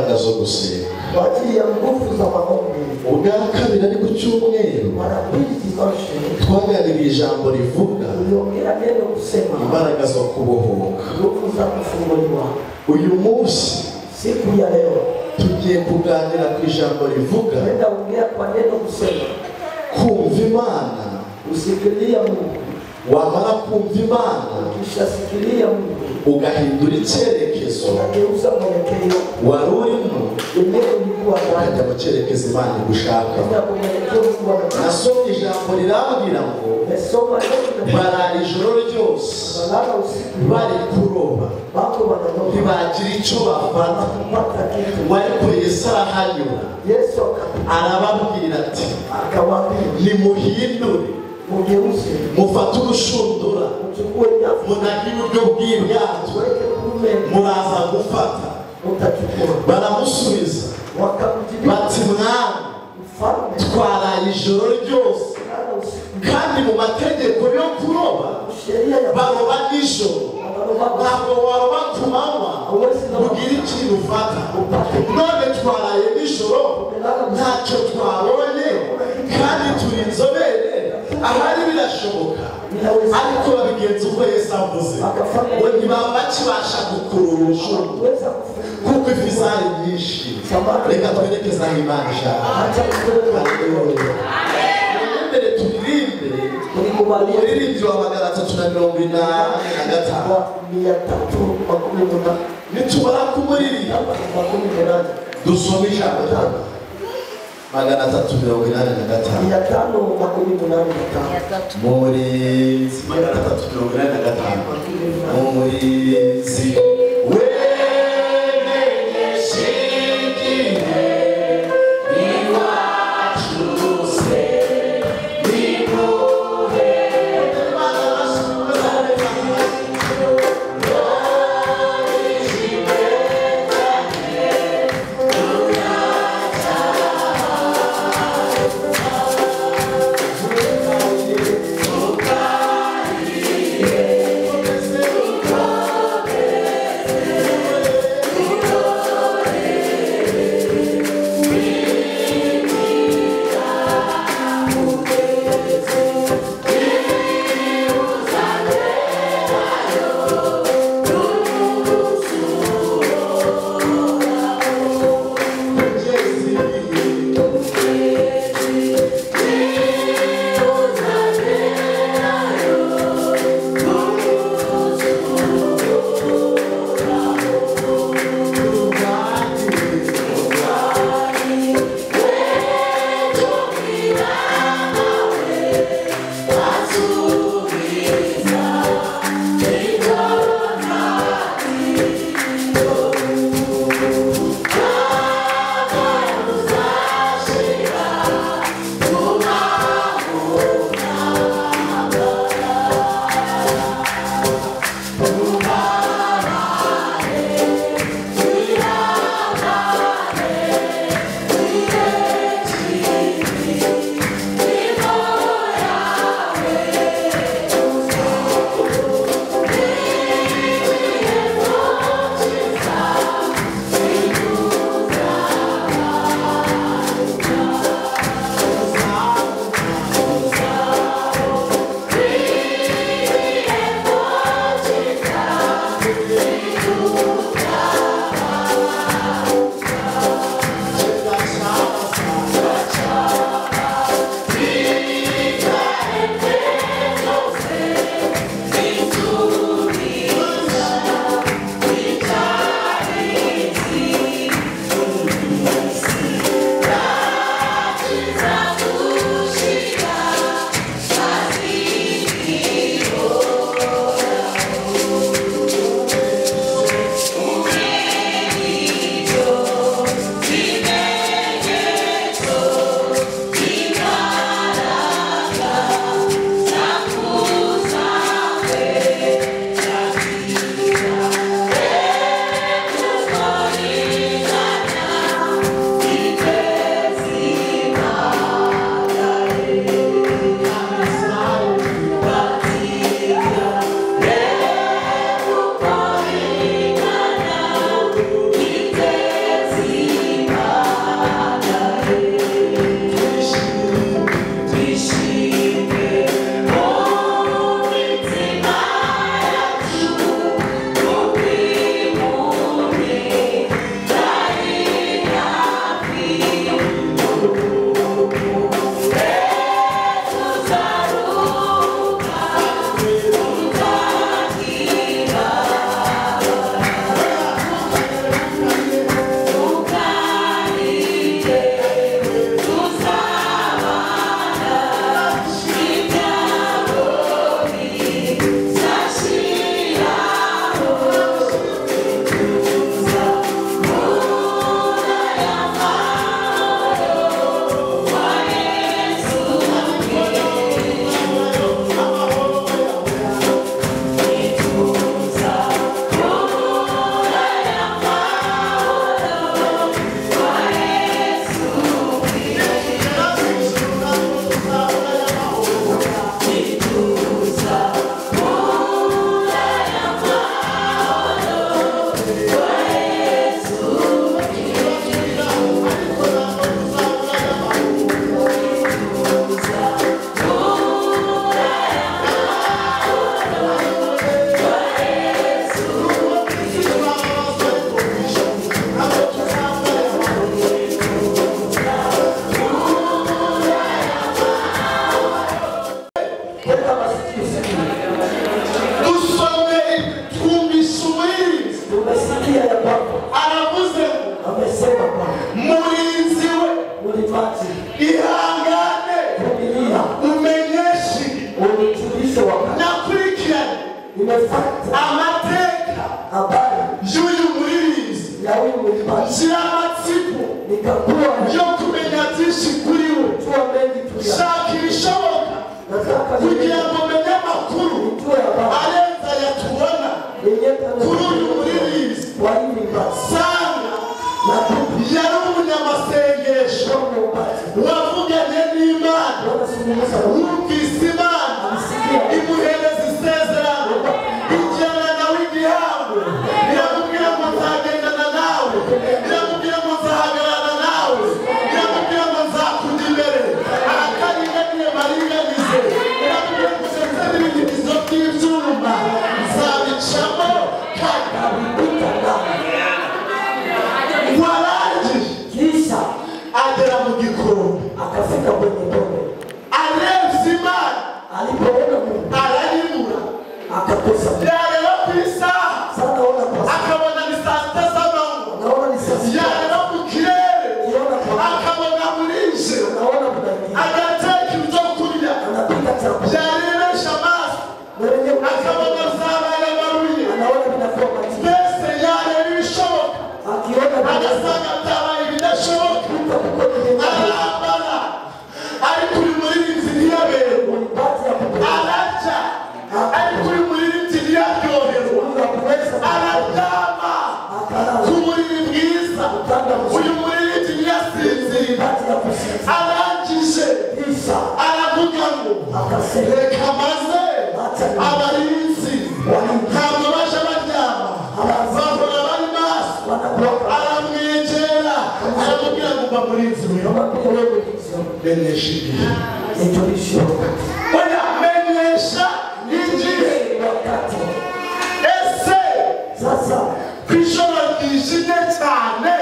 zo gusenga wakiriye nguvu za maombi. ubwa kabiri ari ku cyumweru Mara mbili dimanche twaganiriye ijambo rivuga tuliongea neno kusema imbaraga zo kubohoka. nguvu za kufunguliwa. uyu munsi Siku ya leo tugiye kuganira ku ijambo rivuga nenda ongea kwa neno kusema kumva Imana. usikilia Mungu. wamara kumva Imana Ukishasikilia Mungu ugahindura icyerekezo unageuza mwelekeo wari urimo eneo ulikuwa ndani ukajya mu cyerekezo Imana igushaka. kwenda kwa mwelekeo Mungu anataka. nasomye ijambo rirambwira ngo Umesoma neno barara ijoro ryose balala usiku bari kuroba wako wananoa ntibagira icyo bafata. kupata kitu. ariko Yesu arahanyura Yesu arababwira ati akawaambia nimuhindure mugeuze mufate urushundura mchukue nyavu munage uburyo bw'ibyato weke kume muraza gufata. utachukua. baramusubiza Wakamjibia bati mwami mfalme twaraye ijoro ryose lala usiku. kandi mu mategeko yo kuroba Sheria ya baroba nijoro wanaloba ntabwo waroba ku manywa ugire ikintu ufata. none twaraye nijoro ntacyo twabonye kandi turi inzobere ahari birashoboka ariko babigenza uko Yesu avuze ngo ntibaba bakibasha gukurura urushundura kuweza kuko ifi zari nyinshi. reka twerekeze aho Imana ishaka. mbere turirimbe umuririmbyi wa 385 nitumara kumuririmba dusome ijambo ry'Imana 385 muri 385 umurizi Yeah. Nimefuata amateka habari y'uyu muririmbyi ya huyu mwimbaji. ngira amatsiko Nikakuwa yo kumenya byinshi kuri we. najua mengi tu ya. Shaka ibishoboka Nataka kugira ngo menye amakuru nijue habari arenza yatubona yenye kuri uyu muririmbyi. kwa hii mwimbaji. Sanga Na kupi yari umunyamasengesho kwa mwimbaji. wavuganye n'Imana, Wanazungumza na Mungu. wumvise Imana Alisikia imuhereza isezerano, ijyana nawe igihango, iramubwira ngo nzagendana nawe, iramubwira ngo nzahagarara nawe, iramubwira ngo nzakujya imbere, ahataringaniye baringanize, iramubwira ngo ndetse n'ibigitizo by'ibyuma nzabicamo kandi kabipita ndani. warangije Kisha agera mu gikombe, akafika kwenye pombe. arebye Imana Alipoona Mungu arayibura, akakosa Mungu. yareba ku isaha Sana ona kwa akabona ni saa sita z'amanywa, naona ni sasa. yareba ku kirere Kiona kwa akabona burije, naona kuna nini. agateka ibyo kurya, Anapika chakula. yarebesha amaso Na wenyewe akabona zabaye amabuye, anaona vinakuwa matini. mbese yareba ibishoboka Akiona agasanga byabaye ibidashoboka, vinakuwa kutenga. arambara ariko uyu muririmbyi ntiyaberwa, Mwimbaji ya kupenda. ararya ariko uyu muririmbyi ntiyaryoherwa, Mungu akuweza. araryama Akalala. ku buriri bwiza, Utanda mzuri. uyu muririmbyi ntiyasinzira, Mwimbaji ya kusinza. arangije Kisha aravuga ngo akasema reka maze abarinzi ntabwo baje baryama, bahora bari maso, wanakuwa aramwegera aramubwira ngo mba murinzi we, kama pia wewe hizo. menyesha igihe, Nijulishe wakati. oya menyesha igihe. Wakati. Ese Sasa ku ijoro ryijimye cyane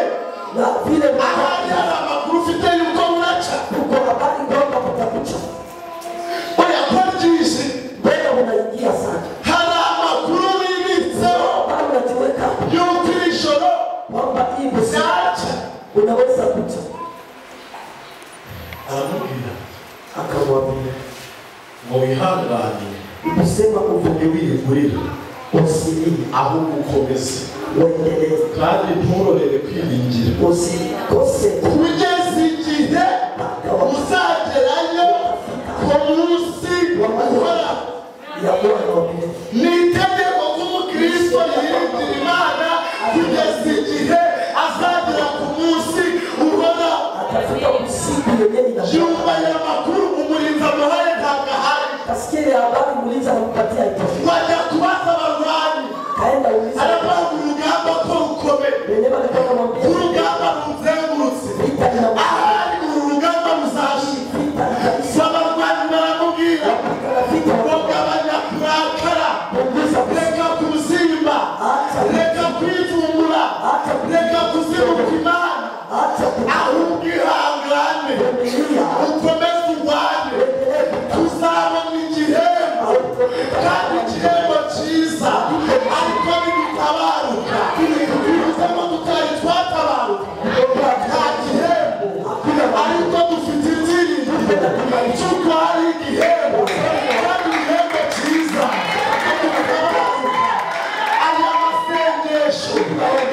na vile ahari hari amakuru ufite yuko buraca, uko habari kwamba kutakucha. oya ko ryije Wewe unaingia sana. hari amakuru wibitseho Bado unajiweka yuko iri joro kwamba hii busi ryaca. unaweza kucha. Aramubwira Akamwambia ngo wihangane kusema uvuge ntiwiyegurire, usilie ahubwo ukomeze uendelee kandi nturorere kwiringira, usikose kugeza igihe uzagerayo ku munsi uhoraho. ya Bwana wa milele. Ni itegeko k'umukristo yiringira Imana kugeza igihe azagera ku munsi uhoraho. Atafika usiku yenyewe ina Yumva aya makuru umurinzi amuhaye ntabwo ahari, kasikia ya habari muuliza anampatia itoshi. wajya kubaza abarwanyi, Kaenda uliza aravuga urugamba ko rukomeye, wenyewe alikuwa anamwambia urugamba ruzengurutse, vita ina ahari uru rugamba ruzashira. vita kabisa. Abarwanyi baramubwira Wakati vita ngo gabanya kurakara, punguza reka kuzimba, acha reka kwivumbura, reka kuzibuka Imana, acha ahubwo ihangane kuvumilia. ukomeze urwane, tuzabona igihembo kandi igihembo cyiza, ariko nidutabaruka tuzemo tutari twatabaruka nta gihembo, ariko dufite ibyiringiro cy'uko hari igihembo kandi igihembo cyiza. Aya masengesho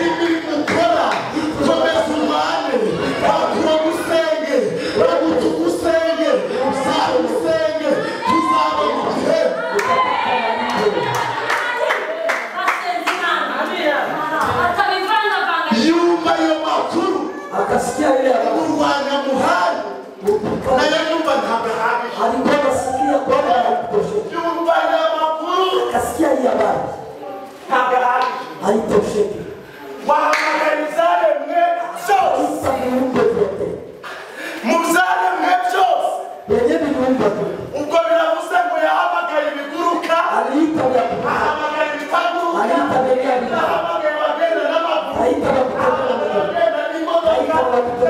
imirimo ukora komeza urwane, bakura gusenge bagutuka usenge uzaba usenge tuzabona igihembo. Yumva ayo makuru Akasikia ile habari. kurwanya muhari nayo yumva ntabwo ahagije, Alikuwa anasikia kwamba haitosheki. yumva aya makuru Akasikia ile habari ntabwo ahagije. haitosheki. Wahamagara ibyaremwe byose, Sasa viumbe vyote mu byaremwe byose, wenye viumbe vyote ubwo biravuze ngo yahamagaye ibiguruka, aliita vya kutoka, ahamagara ibitaguruka, aliita vya vita, ahamagaye abagenda n'amaguru, aliita vya kutoka na miguu, abagenda n'imodoka,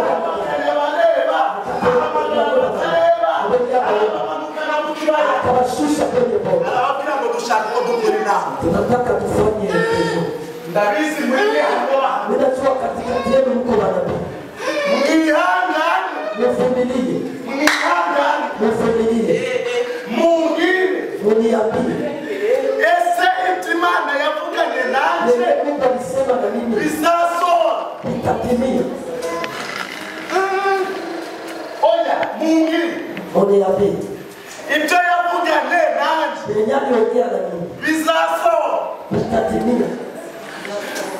ahamagaye abareba, ahamagara abatareba, arabamanukana mu kibaya, akawashusha kwenye bomba. arababwira ngo dushaka ko dukora inama. Tunataka tufanye hivyo. Ndabizi muri hano Ninajua katikati yenu mko wanabii. mwihangane, Muvumilie, mwihangane, muvumilie, mungire muniambie ese vitatimia. Oya, Mungu. Ole ya pili. Ibyo yavuganye nanjye. Benyani ongea na mimi. Bizaso. Vitatimia.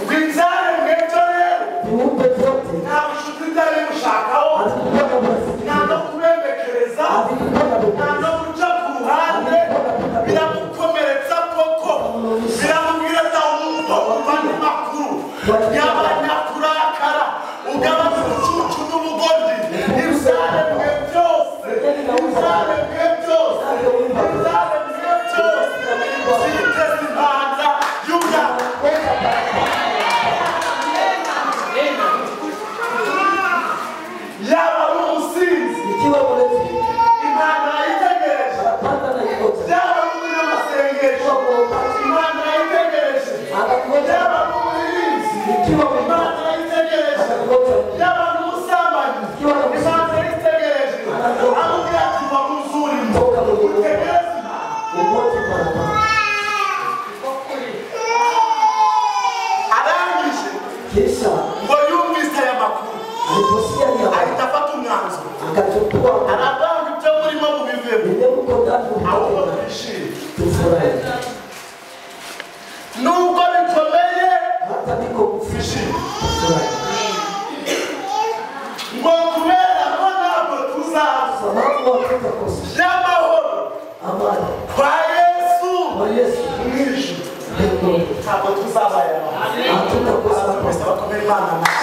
Gwinzare mwebyo rero. Viumbe vyote. Nta bushuti bwari bushakaho. Hazikuwa na urafiki. Nta no kubemekereza. Hazikuwa na Nta no guca ku ruhande. Biramukomeretsa koko. Biramubwira ati umutwe uvana amakuru. Y'abanyakurakara. Ugabanya ubucucu n'ubugoryi. Ibizare mwe byose. Ibizare mwe byose. Ibizare mwe byose. Ziteze impanza y'uya. Yaba ari umusinzi. Ikiwa mrefu. Imana yitegereje. Anapanda na ikota. Yaba ari umunyamasengesho. Imana yitegereje. Anakota. Yaba ari umurinzi. Ikiwa Imana yitegereje. Anakota. Yaba ari umusambanyi. Imana yitegereje. Amubwira ati va mu nzu urimo. Utegereze Imana. Umoja kwa Arangije kisha ngo yumvise aya makuru. aliposikia ni Ahita afata umwanzuro. akachukua Arabanga ibyo murimo mubivemo. ile mko ndani Ahubwo mko twishime. tufurahi. Nubwo bikomeye Hata niko twishime. tufurahi. Ngo kubera ko ntabwo tuzaza Sababu hatutakosa y'amahoro amani kwa Yesu kwa Yesu mw'ijuru. mbinguni. Ntabwo tuzabaye amahoro. Hatutakosa Twese bakomere Imana amashyi.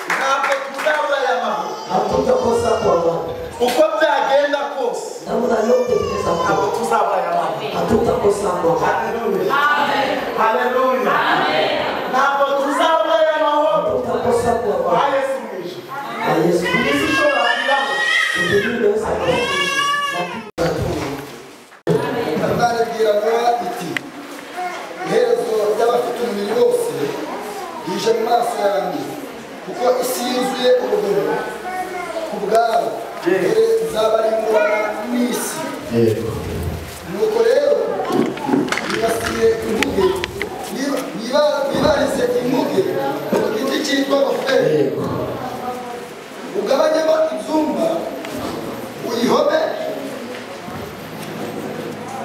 Ntabwo tuzabaye amahoro. hatutakosa kwa amani. Uko byagenda kose Namna yote inaweza ntabwo kuwa. tuzabaye amahoro. Hatutakosa kwa amani. Haleluya. Haleluya. Ntabwo tuzabaye amahoro Hatutakosa kwa kwa amani. Yesu mw'ijuru. Kwa Yesu. Isi ishobora kuyabona. Mbinguni inaweza kuwa. Imana ibwira Nowa iti iherezo ry'abafite umubiri bose rije mu maso yanjye kuko isi yuzuye urugomo ku bwabo dore nzabarimburana n'isi. Nuko rero bibasiye inkuge bibarize inkuge ku giti cyitwa goferi ugabanyemo ibyumba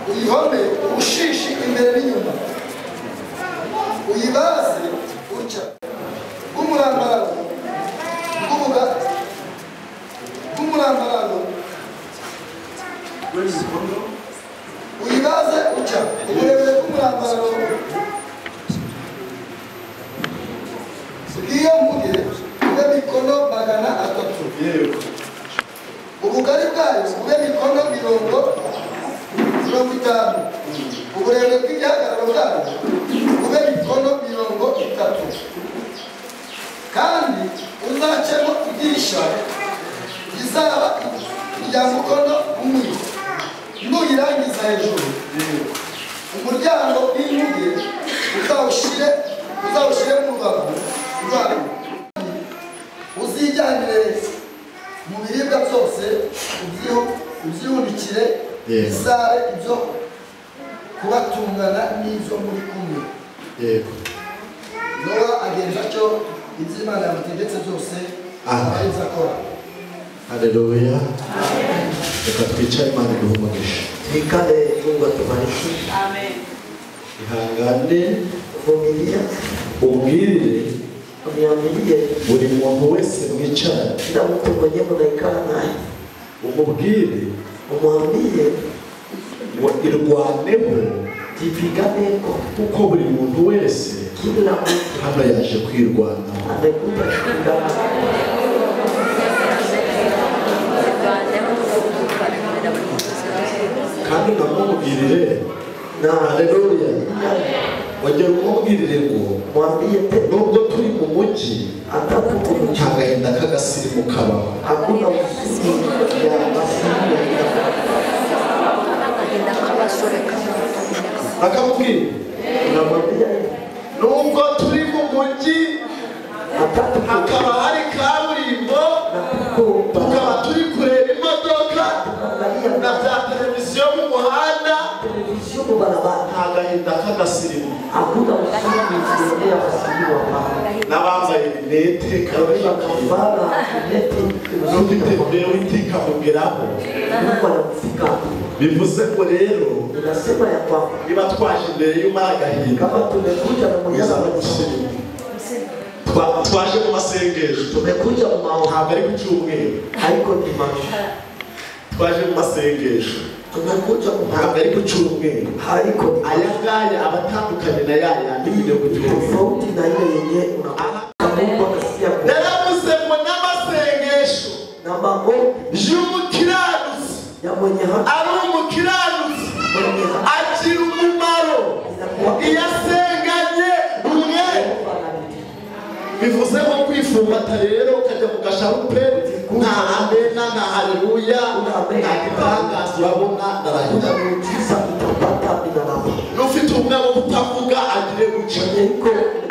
uyihome ubushishi imbere n'inyuma uyibaze utya bw'umurambararo uyibaze utya uburebure bw'umurambararo bw'iyo mpuge bube mikono 300. Ubugari bwayo bube mikono 50. Uburebure bw'igihagararo bwayo bube mikono 30. Kandi uzacemo idirisha rizaba irya mukono umwe. Nuyirangiza hejuru umuryango w'inkuge uzawushyire mu rubavu rwayo. Uzijyanire mu biribwa byose ubyihundikire bizabe ibyo kubatungana n'ibyo muri kumwe. Nowa agenza atyo ibyo Imana yamutegetse byose aheza akora. Haleluya. Reka twicare Imana iduhe umugisha. Twikale Mungu atubariki. Amen. Ihangane Vumilia. ubwirire Uniamilie buri muntu wese mwicaranye. kila mtu mwenye mnaikana naye. Umubwire Umwambie ngo irwaneho jipiganeko. kuko buri muntu wese Kila mtu hano yaje kwirwanaho. amekuja kupigana. Kandi unamubwirire na haleluya. Wongera umubwirire ngo Mwambie tena nubwo turi mu mujyi hata tuko nta gahinda k'agasirimu kabaho. hakuna msimu ya masimu Akamubwira unamwambia nubwo turi mu mujyi hata tuko hakaba hari kaburimbo na tuko tukaba turi kureba imodoka tunaangalia na bya televiziyo mu muhanda televisheni sio barabara. Agahinda k'agasirimu. Hakuna usingizi ya wasilimu wa mama. N'abambaye rinete Kabila kavana neti n'ugitembewe itikavugeraho. Mungu anakufika. Bivuze ngo rero Ninasema ya kwamba niba twaje imbere y'Imana agahinda kama tumekuja na mwenyezi twaje mu masengesho, tumekuja mu maombi, ntabwo ari ku cyumweru, haiko dimanche. twaje mu masengesho, Tumekuja mu ntabwo ari ku cyumweru, haiko aya ngaya abatandukanye na yaya n'ibyo ku cyumweru. tofauti na ile yenye unakuta Mungu akasikia kwa Naravuze ngo n'amasengesho na maombi y'umukiranutsi ya mwenye haki ari umukiranutsi mwenye haki agira umumaro iyo asenganye umwe. Bivuze ngo kwifumata rero ukajya mu gasharupe nta amena nta haleluya nta gitangaza urabona ndarahira. muujiza utapata binadamu. N'ufite ubumuga bwo kutavuga agire guca, Iko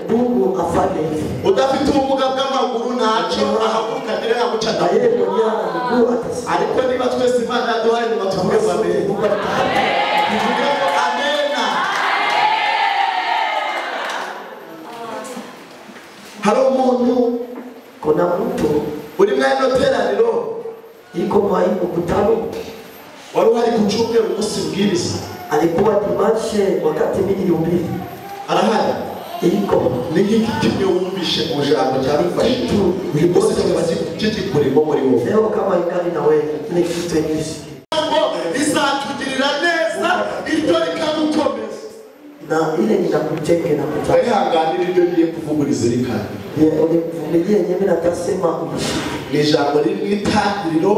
Mungu afanye hivi. udafite ubumuga bw'amaguru ntacyo ahaguruka agire nka guca Na yeye mwenyewe ana miguu atasikia. ariko niba twese Imana yaduhaye nyuma tuvuge ngo amen, tuvuge ngo amena. Hari umuntu Kuna mtu uri mwene teraniro iko mwa hii mkutano wari uhari ku cyumweru umunsi mbwiriza, alikuwa dimanche wakati mimi nilihubiri. arahari Iko ni nk'iki kimwe wumvishe mu jambo cyarufashe uyu munsi kikaba kigikurimo muri wowe. leo kama ingali na wewe ile kitu yenyewe Izatugirira neza iryo rikagukomeza, na ile ninakujenga na kutaka. wihanganira ibyo ngiye kuvuguriza rikana. Univumilie yenyewe natasema Ni ijambo riri mu itangiriro,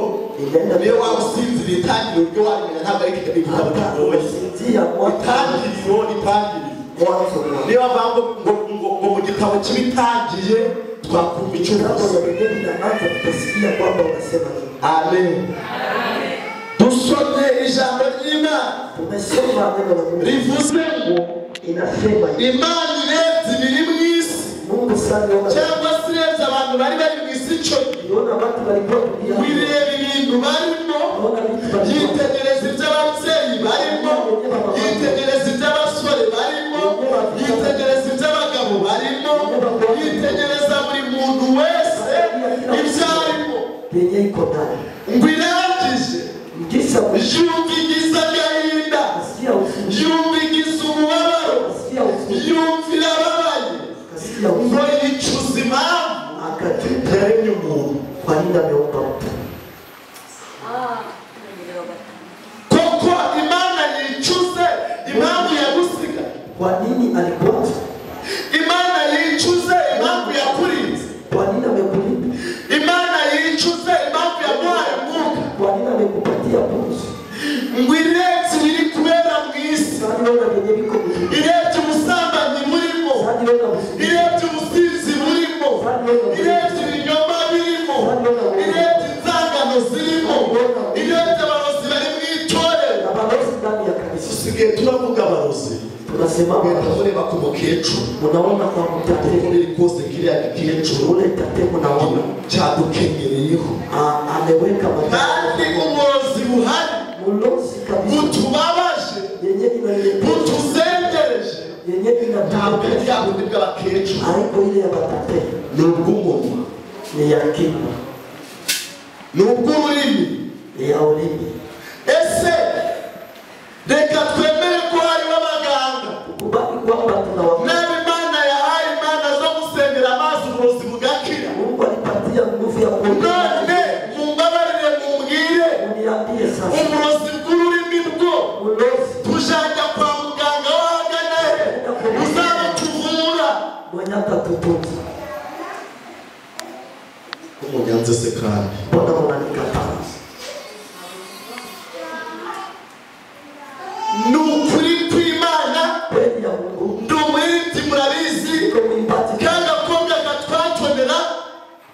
niyo waba usinzira itangiriro ryo wamenya ntabwo ari igitabo kigoye. Itangiriro niyo bavuga ngo mu gitabo kibitangiye twakumva icyo uvuze. Amen. Dusomye ijambo ry'Imana rivuze ngo Imana irebye ibiri mu isi cyangwa se irebye abantu bari bari mu isi icyo wireba ibintu barimo, yitegereza iby'ababyeyi barimo, yitegereza iby'abasore barimo, yitegereza iby'abagabo barimo, yitegereza buri muntu wese ibyo arimo, ngo irangije yumva igize agahinda, yumva igize umubabaro, yumva irababaye, ngo yicuza impamvu yaremye umuntu. Koko Imana yicuze impamvu yagusiga, Kwa nini alikuacha? Imana yicuze impamvu yakurinze, Kwa nini amekulinda? Imana yicuze impamvu yamuhaye umwuka, Kwa nini amekupatia pumzi? ngo irebye ibiri kubera mu isi, Sasa wewe wenyewe biko mzuri. irebye ubusambanyi burimo, Sasa wewe mzuri. irebye ubusinzi burimo, irebye ibinyoma birimo, irebye inzangano zirimo, irebye abarozi bari mu itorero. Na balozi ndani ya kanisa. Dusigaye turavuga abarozi, Tunasema ugahita ureba ku mukecuru, unaona kwa mtate uri rwose kiriya gikecuru ule tate unaona cyadukengereyeho, ameweka kandi umurozi buhari mulozi kabisa butubabaje yenye inaleta butuzengereje yenye ntabwo ari inataka bya bundi bw'abakecuru, haiko ile ya batate ni ubw'umunwa, ni ya kinywa ni ubw'ururimi. ni ya ulimi. Ese reka twemere ko hariho abaganga Kubali kwamba tunawapa n'abo Imana yahaye imana zo gusengera amazi uburozi bugakira. Mungu alipatia nguvu ya kuona. None mumbabarire mumbwire Uniambie sasa uburozi bw'ururimi bwo mulozi tujanja kwa muganga wahagana he uzabutuvura mwenye atatutunza. umujyanze se kandi Mbona unanikataa? ni ukuri kw'Imana. Kweli ya Mungu Ndi umuririmbyi murabizi, iko mwimbaji ka gakobwa gatwatonera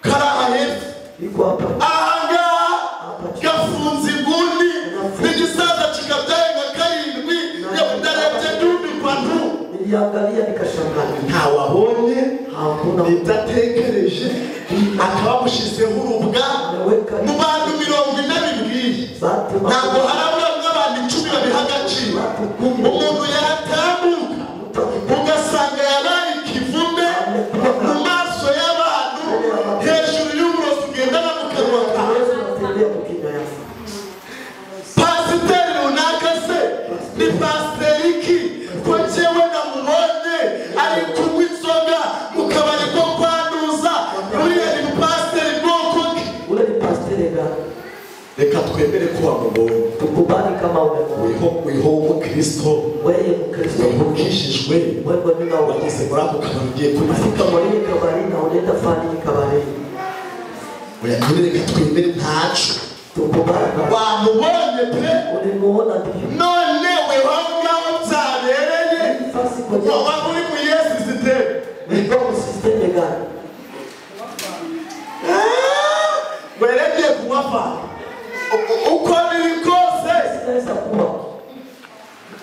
kari aha hepfo iko hapa ahangaha gafunze inguni n'igisaza kikabyaye nka karindwi ndarebye ndumikwa ntu niliangalia nikashangaa. ntawabonye Hakuna bidatekereje akaba amushyizeho urubwa ameweka mu bantu 40 bibwiye batu ntabwo harabura nk'abantu 10 babiha agaciro. Umuntu wamubonye tukubali kama umemwona wiho umukristo wewe mkristo ukishijwe wewe nina wageze muri ako kabari ugiye kufika muri kabari na unaenda fani kabari ureka twemere ntacu tukubali wamubonye pe ulimuona ndio none weho ngaho byabereye fasi kwenye waba uri mu Yesu system ndio system gani werekeye kuwafa uko biri kose sasa kuwa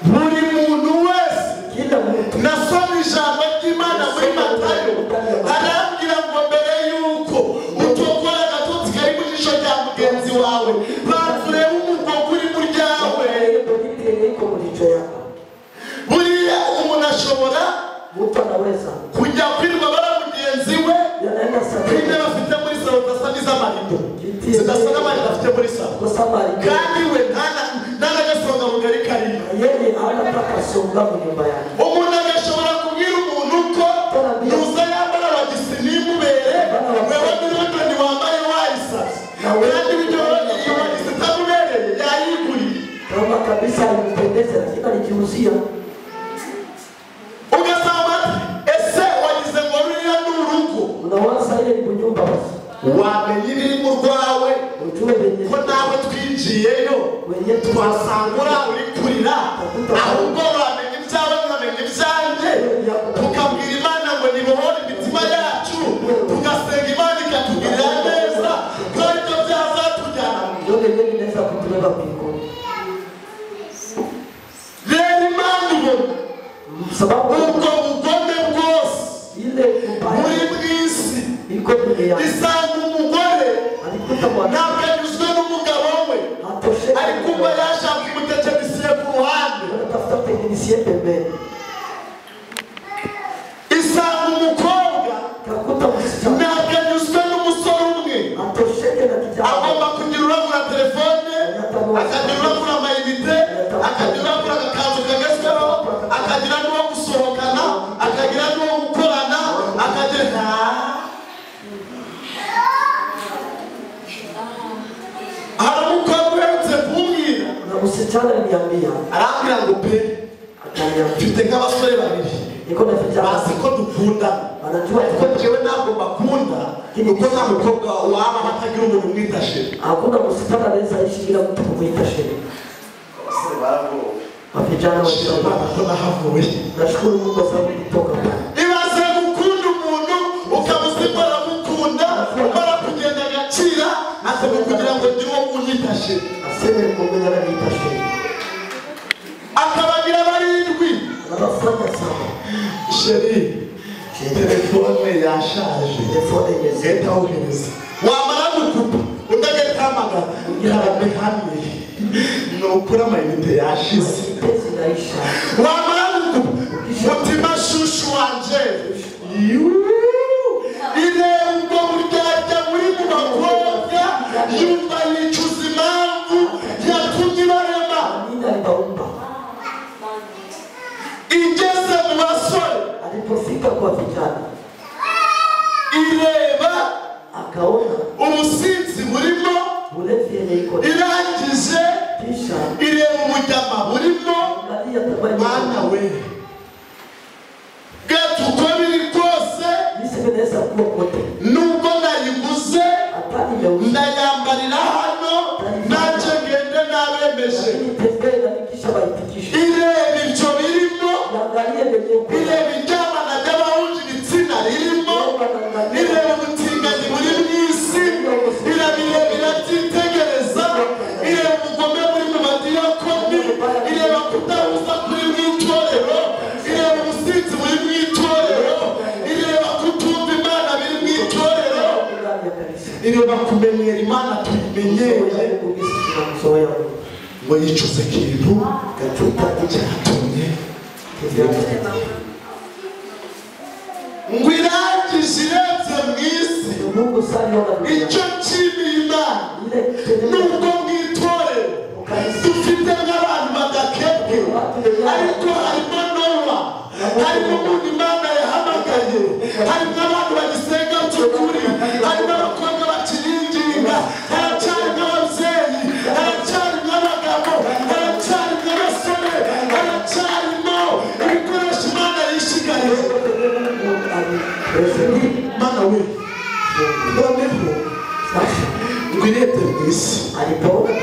buri muntu wese kila mtu nasoma ijambo ry'Imana muri Matayo arambwira ngo mbere yuko utokora agatotsi kari mu jisho rya mugenzi wawe bavure umukobwa uri mu ryawe buriya umuntu ashobora mtu anaweza kujya kwirwa bara mugenzi we kwinde bafite muri salo zasa n'iz'amarido zidasa n'amarido afite muri salo kandi we ntanagasonga mugari karimo yeye anataka songa mu nyumba yake umuntu agashobora kubwira umuntu ko nuza yambara wagisinimu bere wewe nirondo ni wambaye wayisasi kandi ibyo wagisitamubereye yayiguriye kama kabisa alimpendeza lakini alijiuzia ugasaba ese wagize ngo ruriya n'urugo unawaza ile ni nyumba basi wamenye ibiri mu rwawe ko nawe twinjiyeyo twasangura uri kurira ahubwo wamenye ibyawe nkamenya ibyanjye tukabwira Imana ngo nibohore imitima yacu tugasenga Imana ikatugirira neza ko aribyo byazatujyana inaweza kutubeba mbinguni rero Imana ibona sababu ubwo bugome bwose ile muri mw'isi iko dunia isanga umugore alikuta mwana ntabwo anyuzwe n'umugabo we ariko uba yashaka umutekinisiye ku ruhande anatafuta teknisiye pembeni isanga umukobwa kakuta msichana ntabwo anyuzwe n'umusore umwe atosheke na kijana agomba kugira uragura telefone akagira uragura amayinite akagira uragura agakanzu kagezweho akagira n'uwo gusohokana akagira n'uwo gukorana akagira hari umukobwa uherutse kumbwira na msichana aliniambia arambwira ngo pe akaniambia mfite nk'abasore babiri niko na vijana bazi ko dukunda anajua ariko njyewe ntabwo mbakunda kuko nta mukobwa waba hatagira umuntu umwita sheri hakuna msichana anaweza ishi bila mtu kumuita shehe abasore baragowe vijana Imana wa ko nahavuye nashukuru Mungu kwa sababu nilitoka ibaze gukunda umuntu ukamusiga aramukunda umara kugenda agacira asaba kugira ngo ndi uwo unyita sheri aseme Mungu ananiita shehe akabagira barindwi anafanya sana sheri telefone yashaje telefone imeze genda wohereza wamara gukupa udagahita hamagara karabe hamwe ni ukuri amayinite yashize pesa inaisha wamara gukupa mutima shushu wanje ireba ubwo buryarya muri mu bakobwa yumva yicuza impamvu yatumye ibarema nini alibaumba igeze mu basore alipofika kwa vijana ireba akaona ubusinzi burimo ulevi yenye iko irangije kisha ireba ubujyama burimo angalia tabani mwana we gato uko biri kose nisebeneza kuwa kote nubwo nayiguze atani leo ndayambarira hano nanjye ngende nabemeje tembea na nikisha baitikisha ireba ibyo birimo angalia yenye ireba iryamana ry'abahuje ibitsina ririmo ireba ubutinganyi buri mu isi irabireba irabyitegereza ireba ubugome buri mu madiyakoni ireba kudahuza kuri mu itorero ireba ubusinzi buri mu itorero ireba kutumva Imana biri mu itorero ireba kumenyera Imana tuyimenyere ngo yicuze ikintu cyatumye ngo irangije irebye mu isi Mungu sana icyo nshimiye Imana nubwo mu itorero dufite nk'abantu badakebwe ariko harimo Nowa harimo umuntu Imana yahamagaye harimo abantu bagisenga by'ukuri harimo abakobwa bakiringinga haracyari n'ababyeyi haracyari nawe noneho ngwirete mwisi alipoona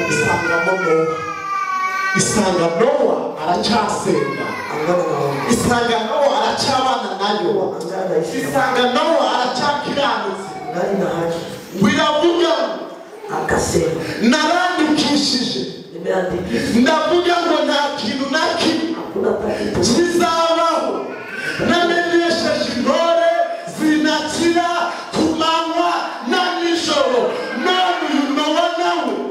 isanga Nowa aracyasenga isanga Nowa aracyabana nayo isanga Nowa aracyakiranutse biravuga akasema narandikishije ndavuga ngo nta kintu na kimwe kizabaho namenyesheje intore zinakira ku manywa na nijoro none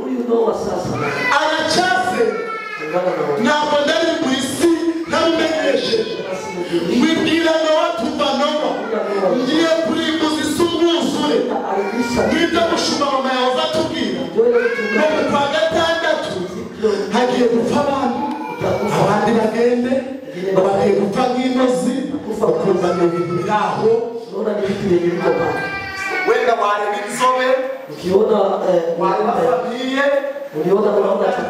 uyu Nowa sasa aracyasenga ntabwo ndari mu isi ntabimenyesheje wibwira Nowa tuva Nowa ngiye kurimbuza isi umwuzure n'ibyo mushumba mama yawe atubwira no mu kwa gatandatu hagiye gupfa abantu abandi bagende bagiye gupfa nk'intozi bakumva ni ibintu biraho wenda wareba inzobe wareba famiye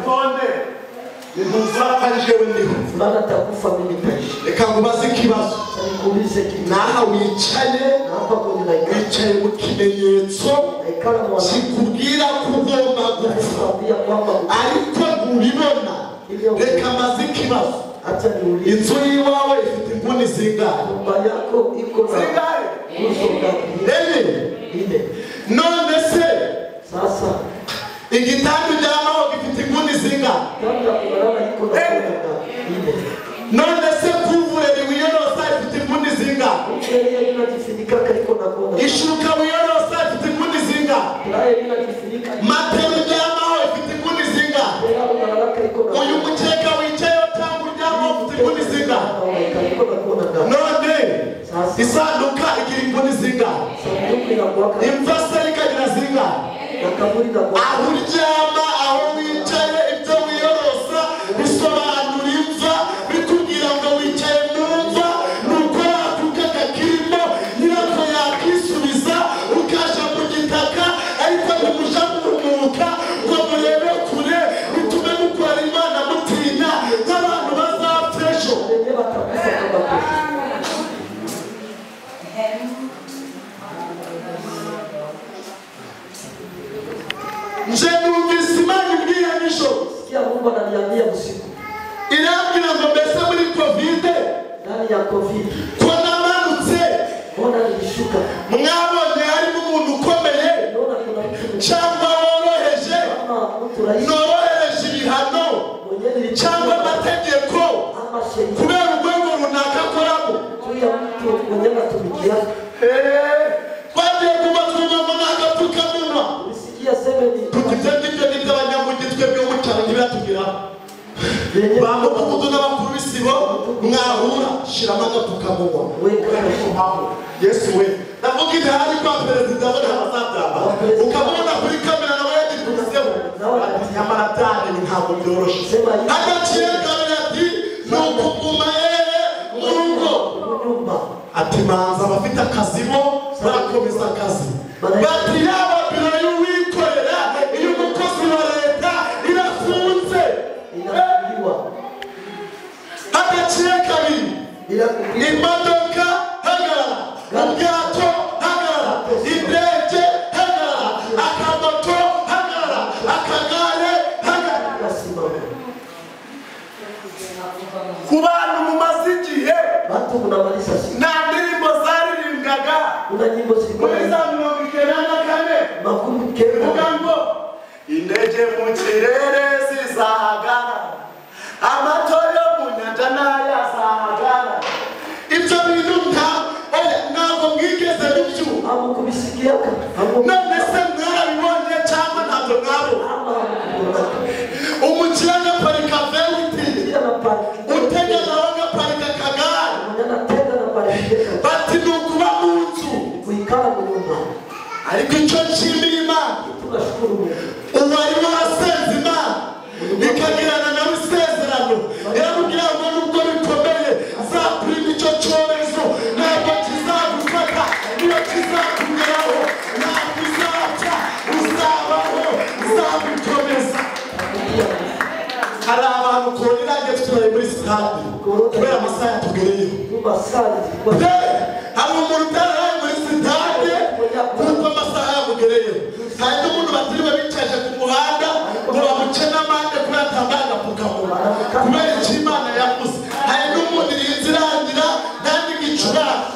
tonde reka ngubaze ikibazo naha wicaye mu kimenyetso kikubwira ko ugomba gupfa ariko ntubibona reka mbaze ikibazo inzu y'iwawe ifite inguni zingahe none se igitanda uryamaho gifite inguni zingahe none se kuvureri wiyorosa ifite inguni zingahe ishuka wiyorosa ifite inguni zingahe matera uryamaho ifite inguni zingahe uyu mukeka wicayeho cyangwa uryamaho ufite inguni zingahe none isanduka igira inguni zingahe imvasa ikagira zingahe aho uryama aho wicaye ibyo wiyorosa bisobanura imva bikubwira ngo wicaye mu mva nuko yakuka kakirimo nyirako yakisubiza ukaja mu gitaka ariko ntimuja muhumuka ngo murebe kure bitume mukora Imana mutinya nk'abantu bazapfa ejo nje numvise Imana imbwira nijoro Mungu ananiambia usiku irambwira ngo mbese muri covid ndani ya covid ko namanutse mbona nilishuka mwabonye harimo umuntu ukomeye cyangwa woroheje noroheje ibihano cyangwa amategeko kubera urwego runaka akoramo twagiye kubatuma ngo n'agapfukamunwa tugize n'ibyo n'ibyo abanyamugi twebwe mu cyaro ntibiratugeraho bamudugudu n'abakuru b'isibo mwahura shiramo agapfukamunwa Yesu we ndavuga ibi hari kwa perezida abona abazabyamba ukamubona kuri kamera nawe yagikuzeho ati nyamara byane ntabwo byoroshye agaciye kabiri ati ni ukuguma mu rugo ati manza abafite akazi bo barakomeza akazi bati yaba biro y'uwikorera iyo umukozi wa leta irafunze agaciye kabiri imodoka hagarara ubwato hagarara indege hagarara akamoto hagarara akagare hagarara ku bantu mumaze igihe nta ndirimbo zaririmbwaga muri za 94 ivuga ngo indege mu kirere zizahagara amato yo mu nyanja n'ayazahagara ibyo bintu ntabwo mwigeze bibyumva none se mwarabibonye cyangwa ntabwo mwabona umukire agaparika vewiti utegera aho agaparika akagare bati ni ukuba mu nzu ariko icyo nshimira Imana uwari warasenze Imana bikagirana nawe isezerano yaramubwira ngo nubwo bikomeye zakurima icyo cyorezo ntabwo kizagufata niyo kizakugeraho ntabwo uzapfa uzabaho uzagukomeza hari abantu korirage tuturaye muri sitade kubera amasaha yatugereyeho hari umuntu utaraye muri sitade Rwanda ngo bamukena amande kubera atambaye agapfukamunwa kubera icyo Imana yavuze. Hari n'umuntu irangira kandi gicuranga.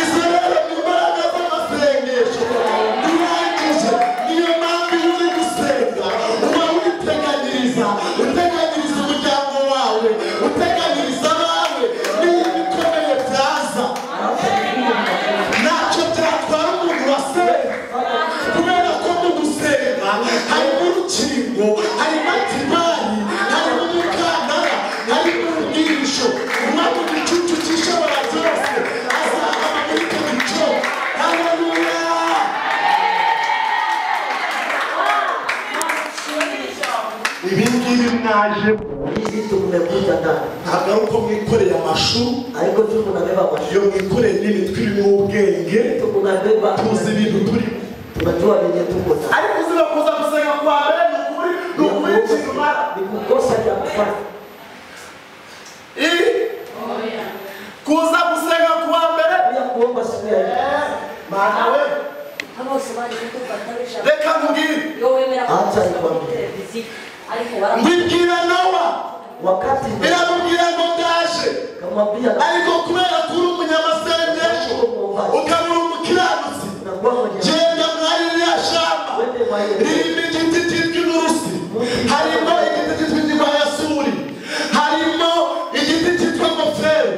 Izo rero ni imbaraga z'amasengesho urangije. Niyo mpamvu iyo uri gusenga uba witeganyiriza umuryango wawe, uteganyiriza abawe n'ibindi bikomeye byaza. Ntacyo byatwara umuntu wasenga kubera ko mu gusenga harimo urukingo, harimo atibari, harimo umukandara, harimo ubwirisho. Umwami w'igicucu cy'ishobora byose azahama muri icyo gico. Haleluya! Ibi ngibi mwaje ntabwo ari uko mwikoreye amashu, iyo mwikoreye n'imitwe irimo ubwenge tuzi ibintu turimo. Ariko uziba kuza gusenga kwa mbere ni ukuri ikintu umara. Kuza gusenga kwa mbere Mana we reka nkubwire mbibwira Nowa iramubwira ngo ndaje, ariko kubera ko uri umunyamasengesho ukaba uri umukiranutsi, genda mwari ririya shamba ririmo igiti cyitwa inturusi, harimo igiti cyitwa igihwayasuri, harimo igiti cyitwa goferi.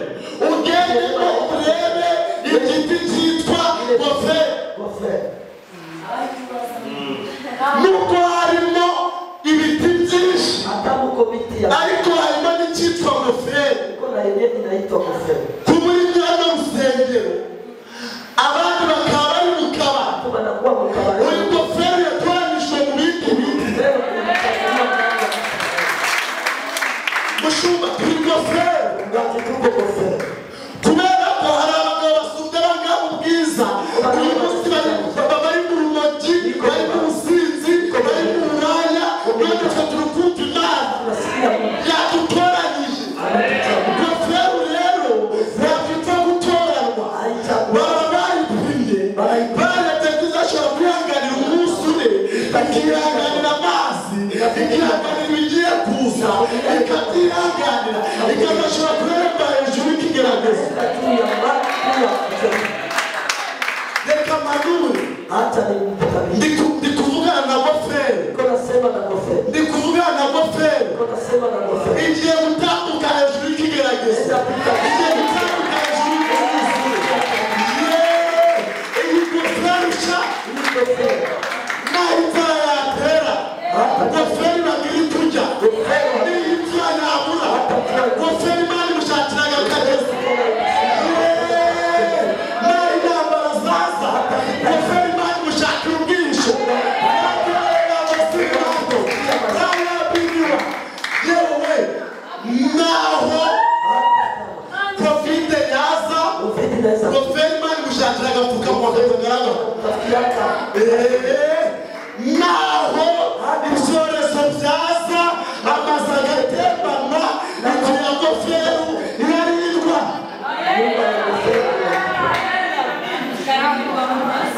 Ugendemo urebe igiti cyitwa goferi. Nubwo harimo ibiti byinshi ariko harimo n'icyitwa goferi. Ku muri nyana rusengero abandi bakaba bari mu kabari, uri goferi yatoranijwe mu bindi biti. Mushumba turi goferi kubera ko hari abagabo basumba abangaba ubwiza. Uyu munsi bari mu rumogi, bari mu businzi, bari mu buraya, none twe turi kumva Imana yadutoranyije. Goferi rero ntiyapfa gutoranywa, baba bayipimye, baretse kuzashobora kwihanganira umunsi umwe, ikihanganira amazi, ikihanganira ibigiye kuza, ikabyihanganira, ikazashobora kuremba hejuru ikigerageza. Reka manure ndi kuvugana na goferi, ndi kuvugana na goferi. Igiye gutambuka hejuru y'ikigerageza, igiye gutambuka hejuru y'ikigeragezo. Iyi goferi sha naho imvura yatera, goferi bagiri kurya, n'iyi imvura yabura, goferi Imana imushakiraga akagezi. Naho intambara zaza, goferi Imana imushakira ubwisho. Yewe naho Covid yaza, goferi Imana imushakira agapfukamunwa katagaragara. Naho ibyorezo byaza, amazi agatembana, inzu ya goferi irarindwa.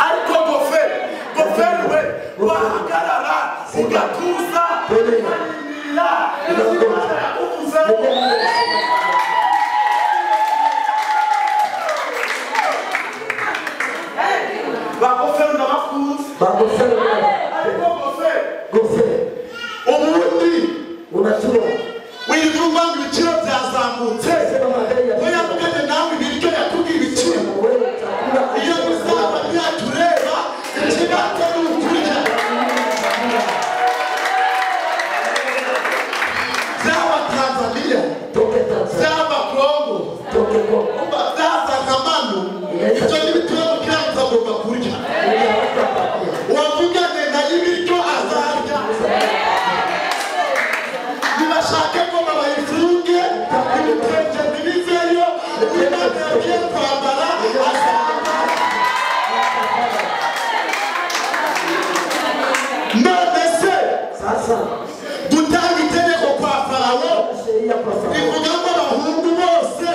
Ariko goferi we wahagarara ugatuza ukarindira Imana yakuvuze. Bagoferi ndabakunze, ariko goferi ubundi wivuga ngo ibiciro byazamutse, uyavugane nawe ibiryo yakubwiye ibiciro. Iyo bizaba byatureba ikibanza ni ukurya. Byaba Tanzania, byaba Kongo, byaza Kamanu, ibyo n'ibituro mukiranutsi agomba kurya. Uwavugane na y'ibiryo azarya. Nibashake ko babayifunge, ibitenge ntibiveyo, Imana yagiye kwambara azambara. None se gutanga itegeko kwa Farawo rivuga ngo abahungu bose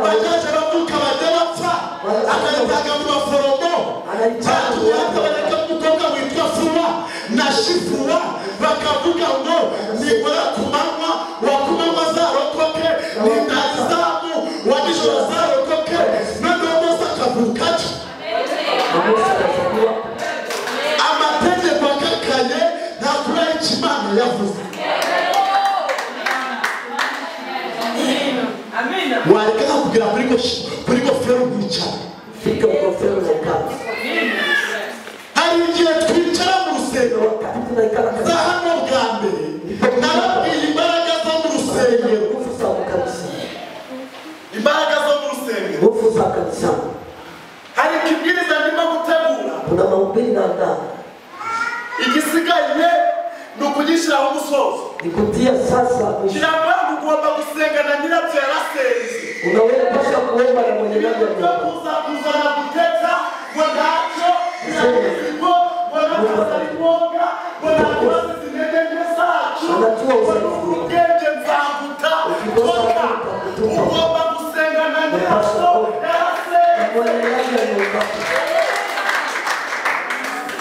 bajaje bavuka bajya bapfa, akayatanga mu baforomo, cyangwa akabareka umukobwa witwa Fuba na yavuze. Wareka kugira kuri gofero mwicara. Fica o gofero no carro. Hari igihe twicara mu rusengero za hano bwa mbere nababwiye imbaraga zo mu rusengero. Imbaraga zo mu rusengero. Nguvu za kanisa. Hari ikibwiriza ndimo gutegura. Kuna mahubiri na ndani. Igisigaye ni ukugishyiraho umusozo. Nikutia sasa mwisho. Kiramba ugomba gusenga na nyirabyo yarasenze. Unaweza pasha kuomba na mwenye navyo kuomba. Kuzana guteka ngo ntacyo ngo nakazarimwoga ngo nakaza zinegenge zacu ubwenge nzaguta toka ugomba gusenga na nyirabyo yarasenze.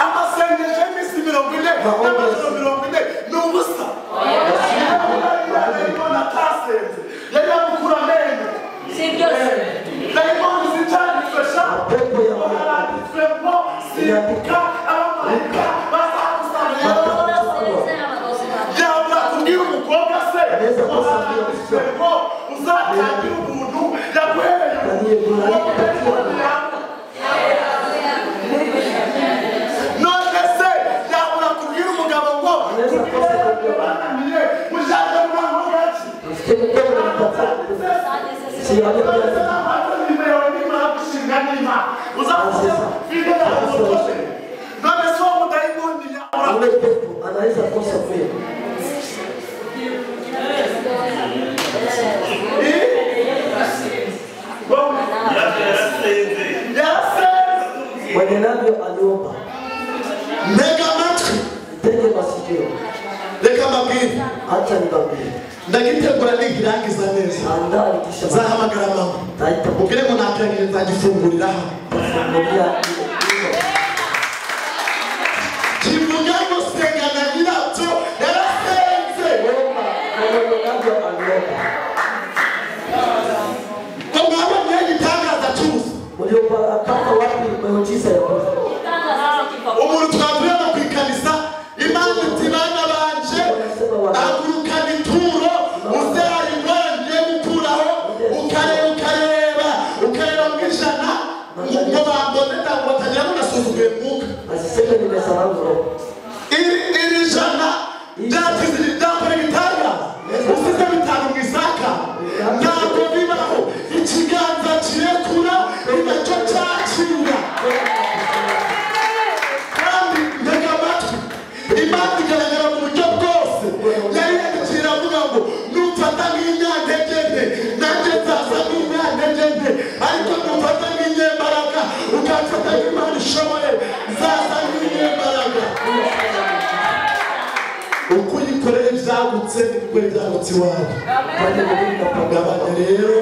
Amasengesho y'imisi 40 n'amajoro 40 ni ubusa. Imana atasenze yari yamukura amenyo. Daimoni zitanifasha baranditswemo sibuka abamarayika bazakusanya. Yabura kubwira umukobwa se baranditswemo uzatangira umuntu yaguhereye none se yabura kubwira umugabo ngo bananiye mujaje mwango gaki. Anaweza kosa kweli. Mwenye navyo aliomba. Mega matri. Tenge masikio. Reka mbabwire. Acha nibabwire. Ndagitegura n'igirangiza neza. Andali kisha. Zahamagara mama. Taita ubwire ngo natangira nzagifungurira hano. Kivuga ngo senga na nyirabyo yarasenze. Ko mwabonye igitangaza cyose. Mliopata wapi muujiza ya Mungu? Umuntu twavuye no kwikanisa Imana iti bana banje agurukana ituro uzera imwanje gukuraho ukareba mw'ijana ngo bambone ntabwo batagira ngo nasuzuguye mwuka. Asiseme nimesahau roho. Iri jana ryakora ibitangaza usize bitanu mu isaka ntabwo bibaho. Ikiganza kirekura ni nacyo cyakira. Kandi ntega amatwi Imana igaragara mu buryo bwose. Yari yandikira avuga ngo nufata nk'inyantege nke nanjye nzaza nk'inyantege nke, ariko nufata nk'inyembaraga ukamfata nk'Imana ishoboye nzaza nk'inyembaraga. Uko uyikorera ibyagutse nibwo ibyagutse iwawe. Gabanya rero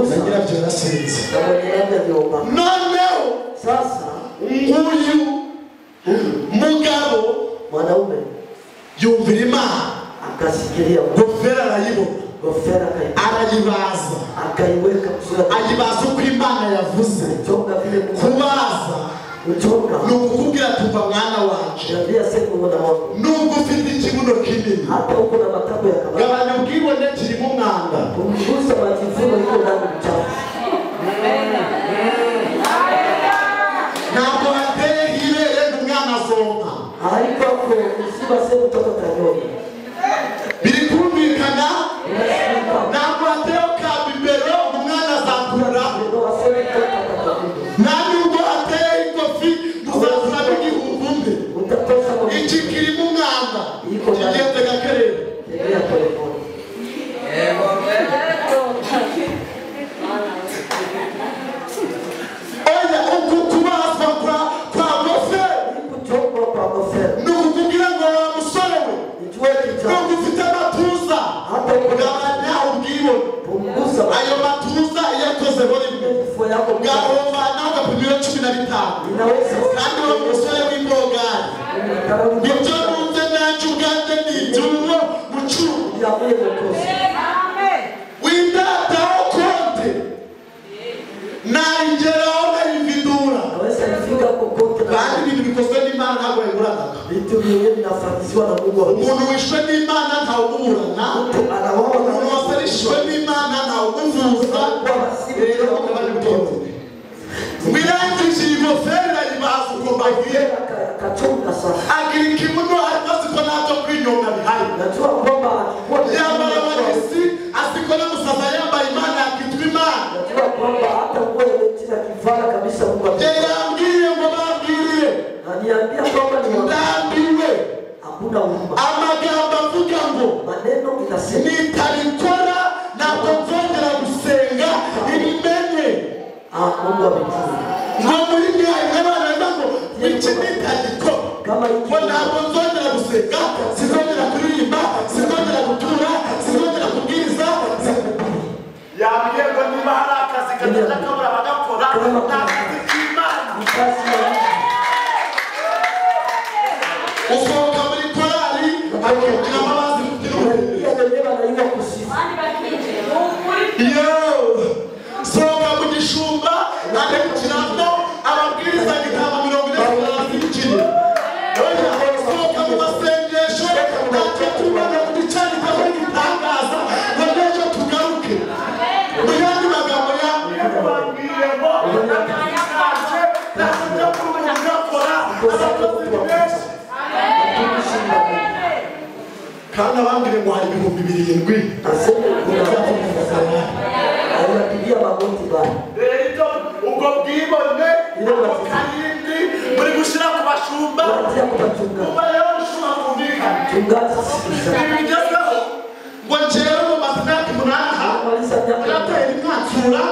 na nyirabyo yarasenze. Noneho Sasa nguyu mugabo mwanaume yumvira Imana akasikilia gofera arayibona gofera arayibaza akaiweka kusura ayibaza uko Imana yavuze. kutoka vile Kubaza kutoka ni ukukubwira tuva mwana wanje ndio sema mwana wangu nubwo ufite ikibuno kinini hata uko na matako ya kabla gabanya ubwibone kirimo umwanda. kumgusa majivuno iko ndani mchafu. Ntabwo hateye ibere umwana azonka. Haiko hapo msiba sema mtoto tanyoni. Biri kumvikana ntabwo hateye kabibero umwana azakura. Nta nubwo hateye ikofi muzazura n'igihumbi. Iki kirimo umwanda kigenze gakerere. Oya uku kubazwa kwa goferi ni ukukubwira ngo wa musore we nubwo ufite amatuza gabanya ubwibone. Ayo matuza iyo akozeho rimwe gahomana ugapima 15 kandi uwo musore w'imbogari ibyo nunze nanjye ubwanjye ni iby'uwo mucuruzi windataho konte nayigeraho nayividura kandi ibintu bikozwe n'Imana ntabwo yaburaga. vitu vyenyewe vinafanyizwa na Mungu. Umuntu wishwe n'Imana ntawuburana, umuntu wasarishwe n'Imana ntawumuvuza. Rero mukabari mutonze wirangije ingofero yibaza uko bagiye Kachunga sasa. agira ikibuno atazi ko ntabyo kwinyonga bihari. Najua kwamba yambara amarisi asiko n'umusaza yambaye Imana yakitwa Imana. najua kwamba hata nguo imetina kivara kabisa Mungu. Yambwiye ngo babwiriye Ananiambia kwamba ni ndambiwe hakuna huruma. amagambo avuga ngo Maneno inasema nitabikora ntabwo nzongera gusenga ibimenye. Mungu ametubu. ngo muri mwaye n'abana ngo iki nitagikora Kama hiki ngo ntabwo nzongera gusenga, sinzongera kuririmba, sinzongera gutura, sinzongera kubwiriza. Yambwiye ngo niba hari akazi katajya kabura bagakora ntakizi k'Imana. Usohoka muri korali akagira amabazi sohoka mu gishumba akakiramo ababwiriza igitabo 40 sohoka mu masengesho akatubana mu gicani cyangwa igitangaza ngo n'ejo tugaruke. Mu yandi magambo yambwiye ngo natakaje ntakajya kumugakora abakozi benshi kandi abambwire ngo hari 7,000 anapigia magoti bana. rero ubwo bwibone karindi muri gushira ku bashumba Kuanzia kubachunga. kuba rero ushuma kumvikana Chungaji sasa. bigezweho ngo njyewe mu masanati munaha Maliza miaka natera imwansura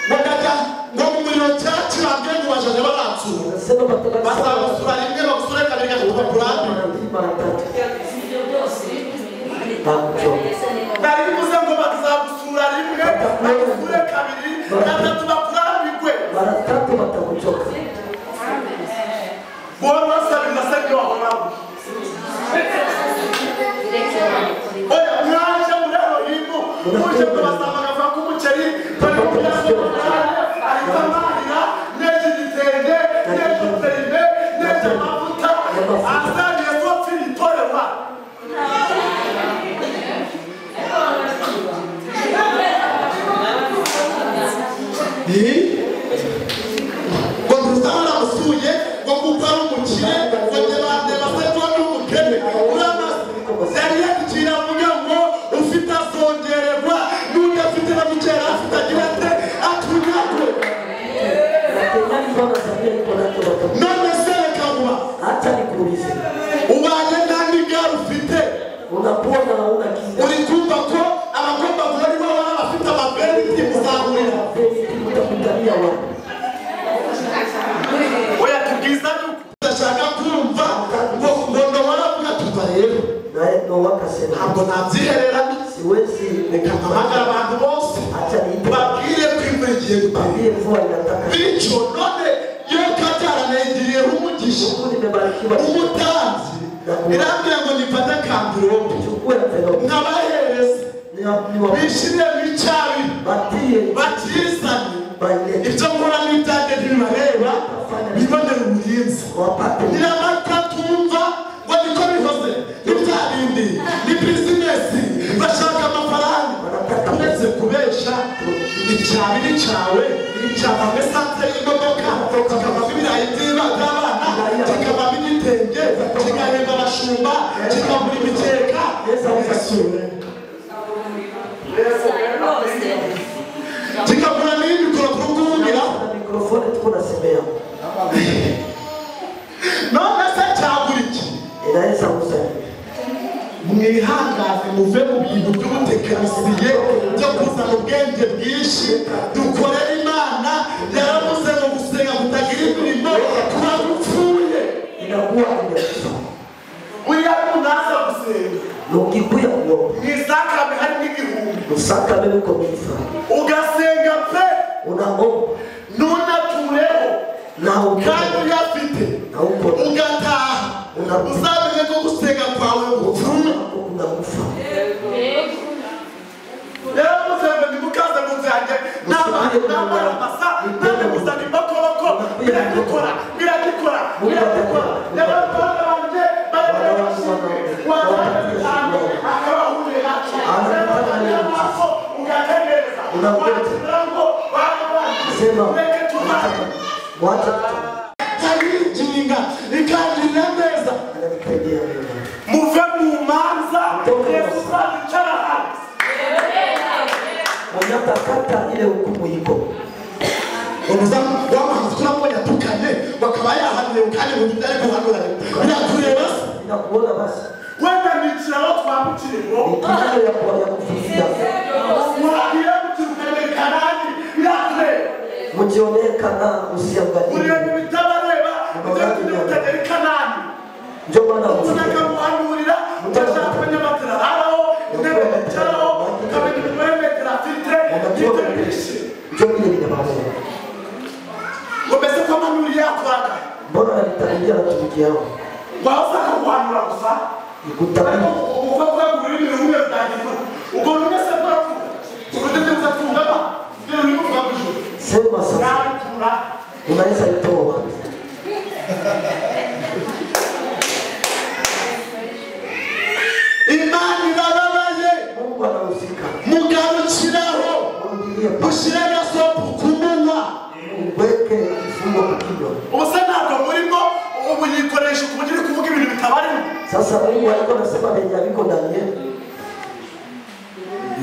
ngo ndajya ngo mu muriro cyacu bambwiye ngo bajaje baransura nasema batoka bazagusura rimwe bagusure kabiri gatatu bakurambi. mara tatu. Bakuchoka. Naribuze ngo bazagusura rimwe bagusure kabiri gatatu bakurambigwe. Mara tatu batakuchoka. Bora basabira sabyo wahoraho. Oya mwaje murero himo muje kubasaba gafa kumuceri kandi mubyaso arizamarira neje gitende neje terime neje mafuta azanye sofiri torewa. ngo ntuzabona amusuye ngo kuko ari umukire ngo njye bande basatwa n'umukene uramaze yari yakicira avuga ngo ufite azongererwa n'udafite na mukera afite agira ate atunyagwe. None se reka vuba Acha nikuulize. ubanye nta n'igare ufite Unapona hauna kinga. uri kumva ko abagomba kuba ari bo baba bafite amabeniti muzahurira. Utakutania wapi? Oya tubwiza ndashaka kumva ngo ndo waravuga tuva rero Naye ndo wakasema ntabwo nabyihererana. siwezi Reka mpamagara abantu bose acha niite. babwire ko imvura igiye gutangira. Ndiye mvua inataka. Bityo none iyo kataranaigiriyeho umugisha Mungu nimebarikiwa. umutanzi irambwira ngo nifate kambirope Chukua envelope. nkabahereza bishire mu icyabi Batie bakizane bailete. ibyo nkora n'ibyanjye ntibibareba bibonera uburinzi. Wapate. Nyamata tumva ngo niko bihoze ibya bindi ni bizinesi bashaka amafaranga uretse kubesha icyabi ni cyawe cyavamo esante y'imodoka kikavamo ibirayi by'abana kikavamo igitenge kigahemba abashumba kikagura imikeka kigasura kikagura n'ibikoro by'ubwumvira. Na mikrofoni tuko nasemea. None se cyagura iki Inaweza kusaidia. mwihangane muve mu bintu by'ubutekinisiye byo kuzana ubwenge bwinshi dukorera Imana. Yaravuze ngo gusenga kutagira imirimo kuba gupfuye. Inakuwa imekufa. Uriya munaza gusenga Ukikuya kuomba. mwisakame hari n'igihumbi Usaka mimi kwa mifa. ugasenga pe Unaomba. ntunatureho Na kandi uyafite na uko ugataha uzamenye ko gusenga kwawe gupfuye. unakufa. Yaravuze ngo nimukaze mu nzanjye n'amara amasa nane muzana imbokoboko biragikora. N'abakobwa banjye bari Sema. Wacha. Tarinjinga ikandira neza. Muve mu manza Yesu azicara hasi. Unatakata ile hukumu iko. Umuzamu w'amahanzi turabonye atukanye bakaba yahanire kandi mu byari guhanura. Birakureba. Inakuona basi. Wenda niciraho twamukirimo. Ikiyo ya kufisia. Mwagira mutukane kanani birakureba. Mujionekana usiangalie. Uriye bitabareba ndetse mutagari kanani. Ndio maana unakamuhanurira utashaka abanyamatara haraho ndebe cyaraho kabiri mweme grafite yitebishe. Ndio vile vinabasha. Ngomeze kwamanuri yakwaga. Mbona nitakuja natumikia hao? Waweza kuhanura gusa. Nikutabiri. Ukavuga muri rumwe rudagirwa. Ubwo rumwe se baravuga. Urudete uzatunga ba. Ndio rumwe rwabujwe. Sema sasa. Unaweza itoa. Imani bababaye. Mungu anahusika. Mugarukiraho. Mushirega sopu kumunwa. Weke kifungo kikido. Ubuse ntabwo murimo ubu yikoresha ku buryo kuvuga ibintu bitabarimo. Sasa Mungu alikuwa anasema benye aliko ndani yetu.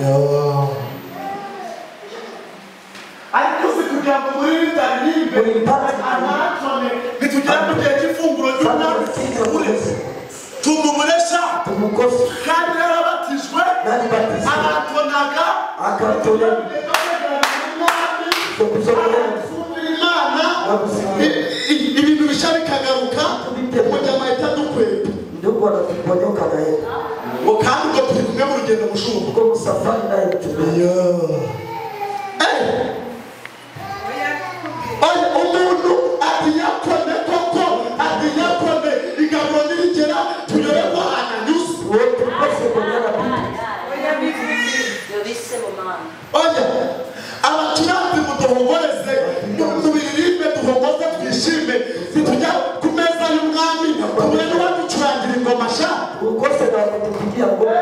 Yo. Ariko se kugira ngo muri bitaririmbe anatone bitugera mu gihe cy'ifunguro ry'umwami tumumuresha Tumukosa. kandi yarabatijwe aratonaga Akatolea. ibintu bisha bikagaruka umujyama ahita dukwepa Ndugu anatuponyoka na yeye. ngo kandi ubwo turi kumwe mu rugendo mushubu Uko msafari naye mtume. umuntu atiyakone koko atiyakone igaburo nirigera tuyore ko ananyuze Wote bose konyana bibi. oya abacuranzi muduhogoreze tubiririmbe duhogoze twishime ntitujya ku meza y'umwami tubure n'uwaducurangira ingoma sha Ukose na kutupigia ngoma.